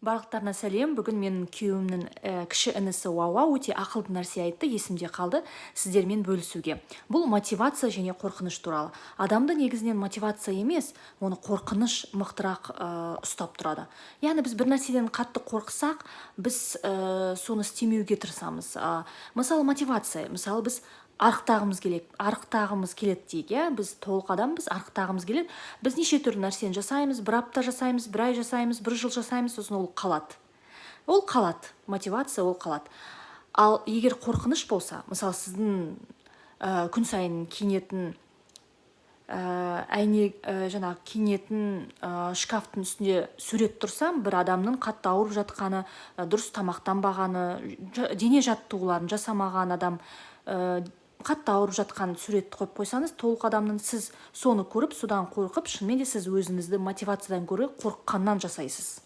Барлықтарына сәлем. Бүгін менің күйеуімнің кіші інісі Уауа өте ақылды нәрсе айтты, есімде қалды сіздермен бөлісуге. Бұл мотивация және қорқыныш туралы. Адамды негізінен мотивация емес, оны қорқыныш мықтырақ ұстап тұрады. Яғни біз бір нәрседен қатты қорқсақ, біз соны істемеуге тырысамыз. Мысалы мотивация, мысалы біз арықтағымыз келеді дейік, иә, біз толық адамбыз, арықтағымыз келеді. Біз неше түрлі нәрсені жасаймыз, бір апта жасаймыз, бір ай жасаймыз, бір жыл жасаймыз, сосын ол қалады. Ол қалады, мотивация ол қалады. Ал егер қорқыныш болса, мысалы сіздің күн сайын киінетін жаңағы киінетін шкафтың үстінде сурет тұрса, бір адамның қатты ауырып жатқаны, дұрыс тамақтанбағаны, дене жаттығуларын жасамаған адам, қатты ауырып жатқан суретті қойып қойсаңыз, толық адамның сіз соны көріп, содан қорқып, шынымен де сіз өзіңізді мотивациядан гөрі қорыққаннан жасайсыз.